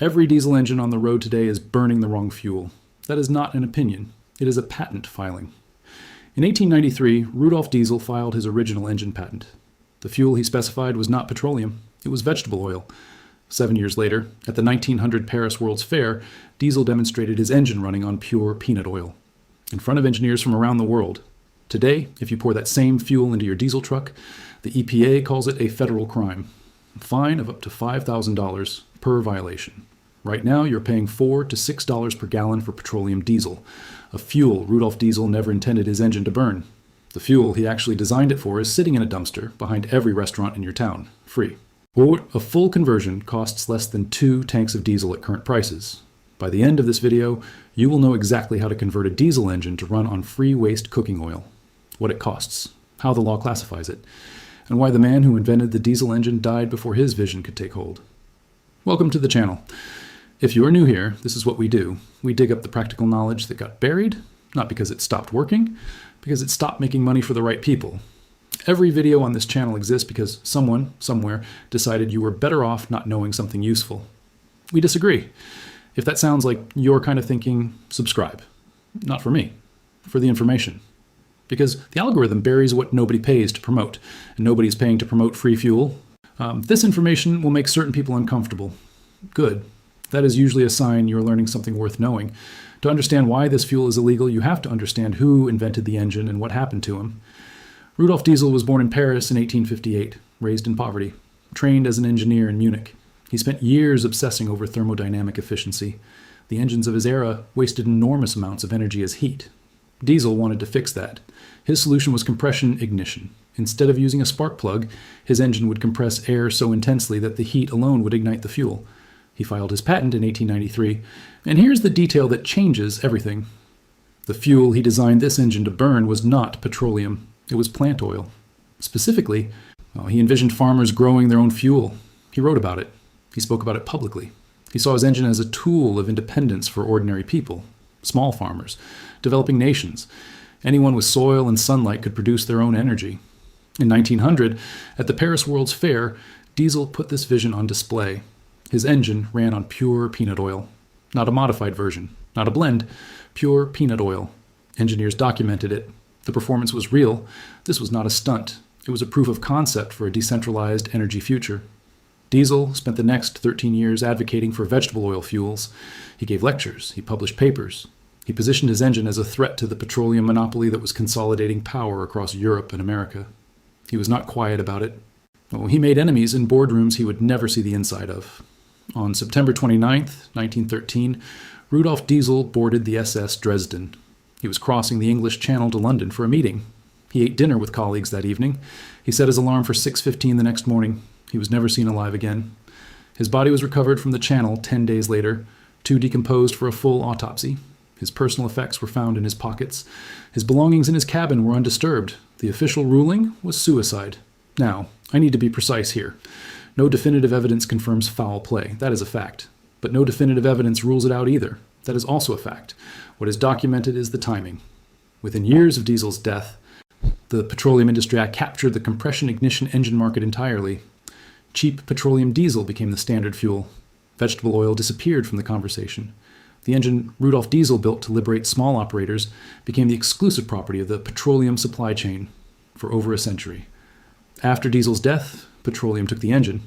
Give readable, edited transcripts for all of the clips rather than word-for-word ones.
Every diesel engine on the road today is burning the wrong fuel. That is not an opinion. It is a patent filing. In 1893, Rudolf Diesel filed his original engine patent. The fuel he specified was not petroleum, it was vegetable oil. 7 years later, at the 1900 Paris World's Fair, Diesel demonstrated his engine running on pure peanut oil, in front of engineers from around the world. Today, if you pour that same fuel into your diesel truck, the EPA calls it a federal crime. A fine of up to $5,000 per violation. Right now, you're paying $4 to $6 per gallon for petroleum diesel, a fuel Rudolf Diesel never intended his engine to burn. The fuel he actually designed it for is sitting in a dumpster behind every restaurant in your town, free. Or a full conversion costs less than 2 tanks of diesel at current prices. By the end of this video, you will know exactly how to convert a diesel engine to run on free waste cooking oil, what it costs, how the law classifies it, and why the man who invented the diesel engine died before his vision could take hold. Welcome to the channel. If you're new here, this is what we do. We dig up the practical knowledge that got buried, not because it stopped working, because it stopped making money for the right people. Every video on this channel exists because someone, somewhere, decided you were better off not knowing something useful. We disagree. If that sounds like your kind of thinking, subscribe. Not for me, for the information. Because the algorithm buries what nobody pays to promote, and nobody's paying to promote free fuel. This information will make certain people uncomfortable. Good. That is usually a sign you're learning something worth knowing. To understand why this fuel is illegal, you have to understand who invented the engine and what happened to him. Rudolf Diesel was born in Paris in 1858, raised in poverty, trained as an engineer in Munich. He spent years obsessing over thermodynamic efficiency. The engines of his era wasted enormous amounts of energy as heat. Diesel wanted to fix that. His solution was compression ignition. Instead of using a spark plug, his engine would compress air so intensely that the heat alone would ignite the fuel. He filed his patent in 1893, and here's the detail that changes everything. The fuel he designed this engine to burn was not petroleum, it was plant oil. Specifically, he envisioned farmers growing their own fuel. He wrote about it. He spoke about it publicly. He saw his engine as a tool of independence for ordinary people, small farmers, developing nations. Anyone with soil and sunlight could produce their own energy. In 1900, at the Paris World's Fair, Diesel put this vision on display. His engine ran on pure peanut oil. Not a modified version, not a blend, pure peanut oil. Engineers documented it. The performance was real. This was not a stunt. It was a proof of concept for a decentralized energy future. Diesel spent the next 13 years advocating for vegetable oil fuels. He gave lectures. He published papers. He positioned his engine as a threat to the petroleum monopoly that was consolidating power across Europe and America. He was not quiet about it. He made enemies in boardrooms he would never see the inside of. On September 29, 1913, Rudolf Diesel boarded the SS Dresden. He was crossing the English Channel to London for a meeting. He ate dinner with colleagues that evening. He set his alarm for 6:15 the next morning. He was never seen alive again. His body was recovered from the Channel 10 days later, too decomposed for a full autopsy. His personal effects were found in his pockets. His belongings in his cabin were undisturbed. The official ruling was suicide. Now, I need to be precise here. No definitive evidence confirms foul play. That is a fact. But no definitive evidence rules it out either. That is also a fact. What is documented is the timing. Within years of Diesel's death, the petroleum industry captured the compression ignition engine market entirely. Cheap petroleum diesel became the standard fuel. Vegetable oil disappeared from the conversation. The engine Rudolf Diesel built to liberate small operators became the exclusive property of the petroleum supply chain for over a century. After Diesel's death, petroleum took the engine.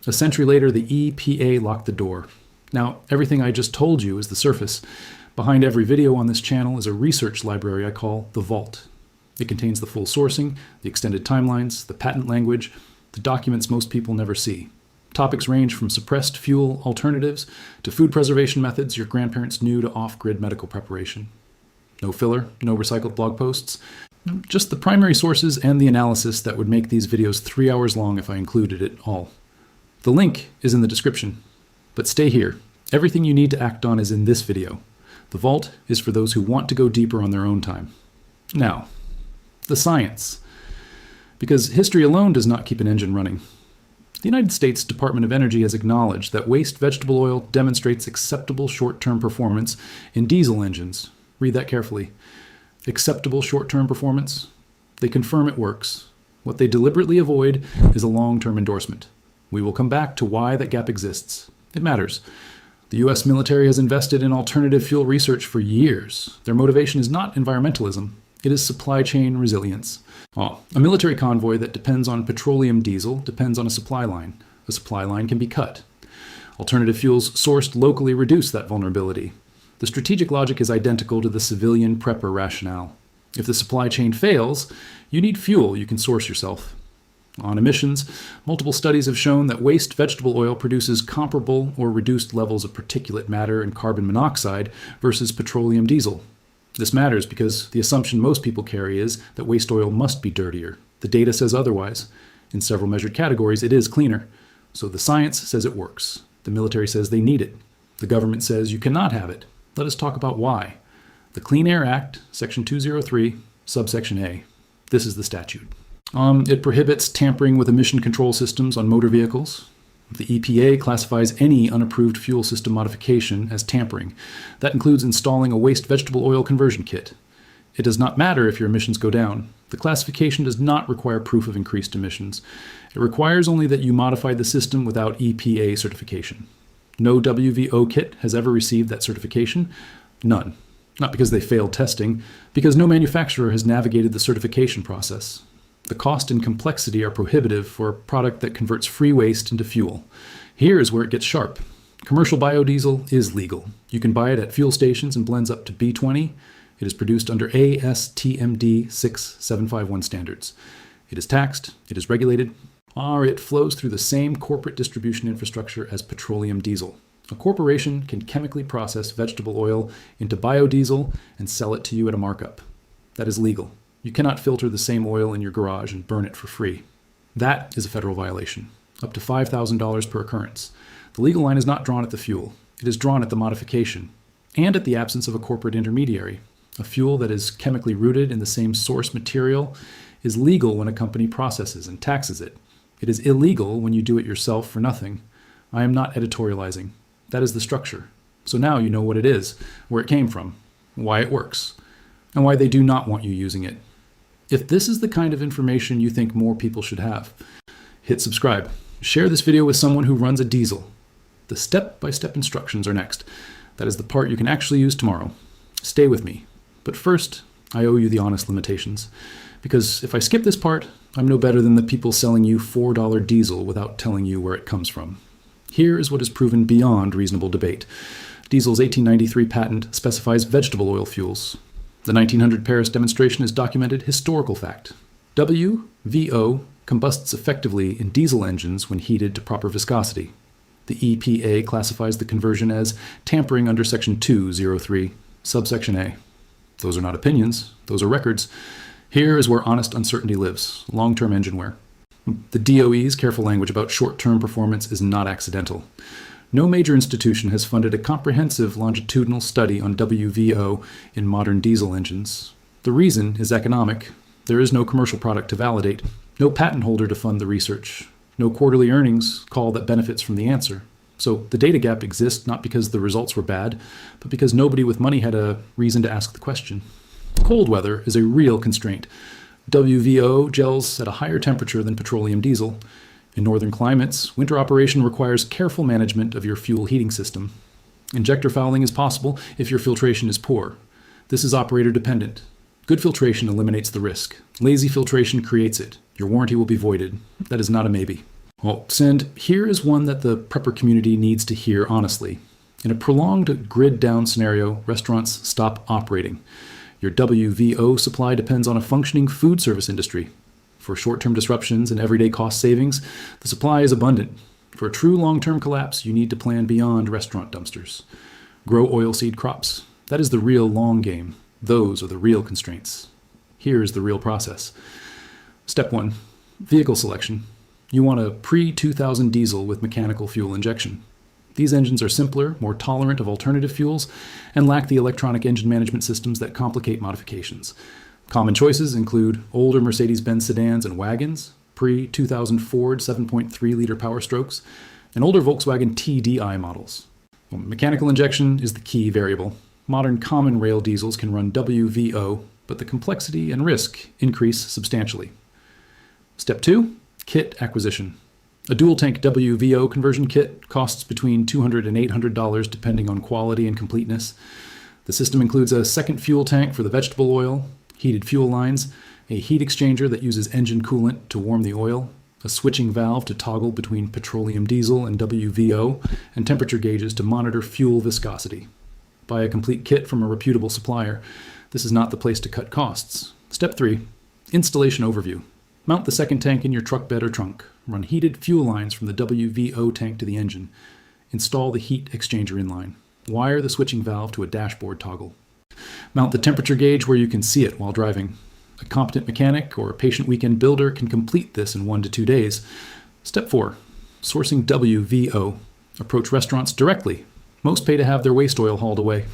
A century later, the EPA locked the door. Now, everything I just told you is the surface. Behind every video on this channel is a research library I call the Vault. It contains the full sourcing, the extended timelines, the patent language, the documents most people never see. Topics range from suppressed fuel alternatives to food preservation methods your grandparents knew to off-grid medical preparation. No filler, no recycled blog posts. Just the primary sources and the analysis that would make these videos 3 hours long if I included it all. The link is in the description. But stay here. Everything you need to act on is in this video. The Vault is for those who want to go deeper on their own time. Now, the science. Because history alone does not keep an engine running. The United States Department of Energy has acknowledged that waste vegetable oil demonstrates acceptable short-term performance in diesel engines. Read that carefully. Acceptable short-term performance? They confirm it works. What they deliberately avoid is a long-term endorsement. We will come back to why that gap exists. It matters. The U.S. military has invested in alternative fuel research for years. Their motivation is not environmentalism, it is supply chain resilience. A military convoy that depends on petroleum diesel depends on a supply line. A supply line can be cut. Alternative fuels sourced locally reduce that vulnerability. The strategic logic is identical to the civilian prepper rationale. If the supply chain fails, you need fuel you can source yourself. On emissions, multiple studies have shown that waste vegetable oil produces comparable or reduced levels of particulate matter and carbon monoxide versus petroleum diesel. This matters because the assumption most people carry is that waste oil must be dirtier. The data says otherwise. In several measured categories, it is cleaner. So the science says it works. The military says they need it. The government says you cannot have it. Let us talk about why. The Clean Air Act, Section 203, subsection A. This is the statute. It prohibits tampering with emission control systems on motor vehicles. The EPA classifies any unapproved fuel system modification as tampering. That includes installing a waste vegetable oil conversion kit. It does not matter if your emissions go down. The classification does not require proof of increased emissions. It requires only that you modify the system without EPA certification. No WVO kit has ever received that certification. None. Not because they failed testing, because no manufacturer has navigated the certification process. The cost and complexity are prohibitive for a product that converts free waste into fuel. Here is where it gets sharp. Commercial biodiesel is legal. You can buy it at fuel stations and blends up to B20. It is produced under ASTMD 6751 standards. It is taxed, it is regulated, or it flows through the same corporate distribution infrastructure as petroleum diesel. A corporation can chemically process vegetable oil into biodiesel and sell it to you at a markup. That is legal. You cannot filter the same oil in your garage and burn it for free. That is a federal violation, up to $5,000 per occurrence. The legal line is not drawn at the fuel. It is drawn at the modification and at the absence of a corporate intermediary. A fuel that is chemically rooted in the same source material is legal when a company processes and taxes it. It is illegal when you do it yourself for nothing. I am not editorializing. That is the structure. So now you know what it is, where it came from, why it works, and why they do not want you using it. If this is the kind of information you think more people should have, hit subscribe. Share this video with someone who runs a diesel. The step-by-step instructions are next. That is the part you can actually use tomorrow. Stay with me. But first, I owe you the honest limitations. Because if I skip this part, I'm no better than the people selling you $4 diesel without telling you where it comes from. Here is what is proven beyond reasonable debate. Diesel's 1893 patent specifies vegetable oil fuels. The 1900 Paris demonstration is documented historical fact. WVO combusts effectively in diesel engines when heated to proper viscosity. The EPA classifies the conversion as tampering under Section 203, subsection A. Those are not opinions, those are records. Here is where honest uncertainty lives, long-term engine wear. The DOE's careful language about short-term performance is not accidental. No major institution has funded a comprehensive longitudinal study on WVO in modern diesel engines. The reason is economic. There is no commercial product to validate, no patent holder to fund the research, no quarterly earnings call that benefits from the answer. So the data gap exists not because the results were bad, but because nobody with money had a reason to ask the question. Cold weather is a real constraint. WVO gels at a higher temperature than petroleum diesel. In northern climates, winter operation requires careful management of your fuel heating system. Injector fouling is possible if your filtration is poor. This is operator dependent. Good filtration eliminates the risk. Lazy filtration creates it. Your warranty will be voided. That is not a maybe. And here is one that the prepper community needs to hear honestly. In a prolonged grid-down scenario, restaurants stop operating. Your WVO supply depends on a functioning food service industry. For short-term disruptions and everyday cost savings, the supply is abundant. For a true long-term collapse, you need to plan beyond restaurant dumpsters. Grow oilseed crops. That is the real long game. Those are the real constraints. Here is the real process. Step 1. Vehicle selection. You want a pre-2000 diesel with mechanical fuel injection. These engines are simpler, more tolerant of alternative fuels, and lack the electronic engine management systems that complicate modifications. Common choices include older Mercedes-Benz sedans and wagons, pre-2000 Ford 7.3-liter Power Strokes, and older Volkswagen TDI models. Mechanical injection is the key variable. Modern common rail diesels can run WVO, but the complexity and risk increase substantially. Step 2, kit acquisition. A dual-tank WVO conversion kit costs between $200 and $800 depending on quality and completeness. The system includes a second fuel tank for the vegetable oil, heated fuel lines, a heat exchanger that uses engine coolant to warm the oil, a switching valve to toggle between petroleum diesel and WVO, and temperature gauges to monitor fuel viscosity. Buy a complete kit from a reputable supplier. This is not the place to cut costs. Step 3. Installation overview. Mount the second tank in your truck bed or trunk. Run heated fuel lines from the WVO tank to the engine. Install the heat exchanger inline. Wire the switching valve to a dashboard toggle. Mount the temperature gauge where you can see it while driving. A competent mechanic or a patient weekend builder can complete this in 1 to 2 days. Step 4. Sourcing WVO. Approach restaurants directly. Most pay to have their waste oil hauled away.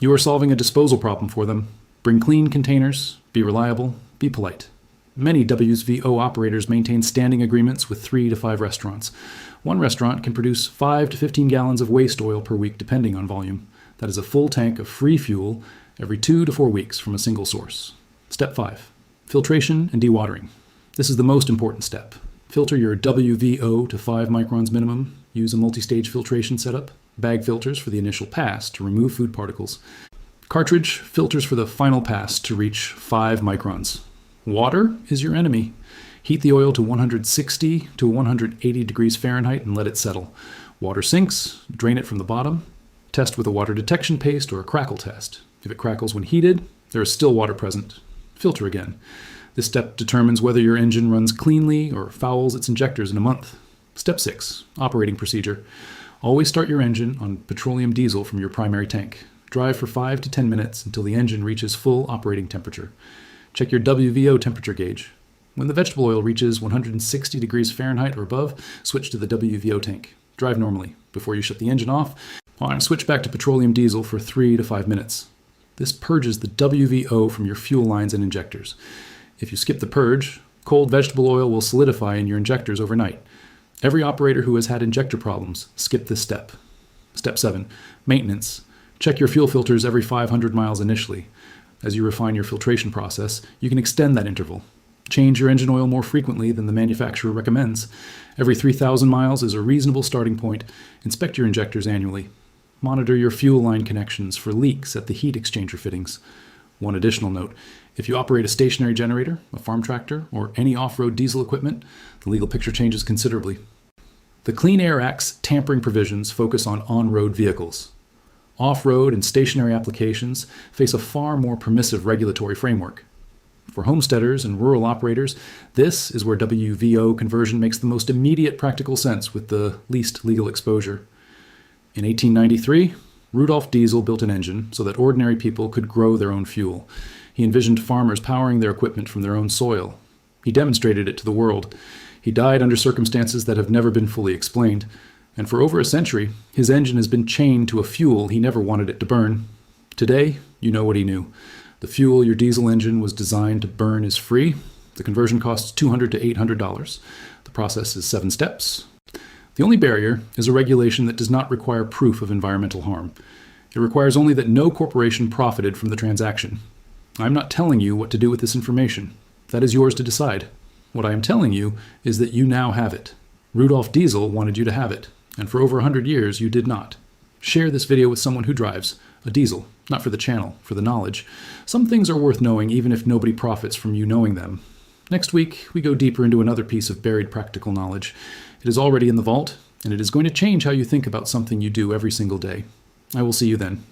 You are solving a disposal problem for them. Bring clean containers, be reliable, be polite. Many WVO operators maintain standing agreements with 3 to 5 restaurants. One restaurant can produce 5 to 15 gallons of waste oil per week depending on volume. That is a full tank of free fuel every 2 to 4 weeks from a single source. Step 5. Filtration and dewatering. This is the most important step. Filter your WVO to 5 microns minimum. Use a multi-stage filtration setup. Bag filters for the initial pass to remove food particles. Cartridge filters for the final pass to reach 5 microns. Water is your enemy. Heat the oil to 160 to 180 degrees Fahrenheit and let it settle. Water sinks, drain it from the bottom. Test with a water detection paste or a crackle test. If it crackles when heated, there is still water present. Filter again. This step determines whether your engine runs cleanly or fouls its injectors in a month. Step 6. Operating procedure. Always start your engine on petroleum diesel from your primary tank. Drive for 5 to 10 minutes until the engine reaches full operating temperature. Check your WVO temperature gauge. When the vegetable oil reaches 160 degrees Fahrenheit or above, switch to the WVO tank. Drive normally. Before you shut the engine off, switch back to petroleum diesel for 3 to 5 minutes. This purges the WVO from your fuel lines and injectors. If you skip the purge, cold vegetable oil will solidify in your injectors overnight. Every operator who has had injector problems, skip this step. Step 7. Maintenance. Check your fuel filters every 500 miles initially. As you refine your filtration process, you can extend that interval. Change your engine oil more frequently than the manufacturer recommends. Every 3,000 miles is a reasonable starting point. Inspect your injectors annually. Monitor your fuel line connections for leaks at the heat exchanger fittings. One additional note, if you operate a stationary generator, a farm tractor, or any off-road diesel equipment, the legal picture changes considerably. The Clean Air Act's tampering provisions focus on on-road vehicles. Off-road and stationary applications face a far more permissive regulatory framework. For homesteaders and rural operators, this is where WVO conversion makes the most immediate practical sense with the least legal exposure. In 1893, Rudolf Diesel built an engine so that ordinary people could grow their own fuel. He envisioned farmers powering their equipment from their own soil. He demonstrated it to the world. He died under circumstances that have never been fully explained. And for over a century, his engine has been chained to a fuel he never wanted it to burn. Today, you know what he knew. The fuel your diesel engine was designed to burn is free. The conversion costs $200 to $800. The process is 7 steps. The only barrier is a regulation that does not require proof of environmental harm. It requires only that no corporation profited from the transaction. I'm not telling you what to do with this information. That is yours to decide. What I am telling you is that you now have it. Rudolf Diesel wanted you to have it, and for over 100 years you did not. Share this video with someone who drives a diesel, not for the channel, for the knowledge. Some things are worth knowing even if nobody profits from you knowing them. Next week, we go deeper into another piece of buried practical knowledge. It is already in the vault, and it is going to change how you think about something you do every single day. I will see you then.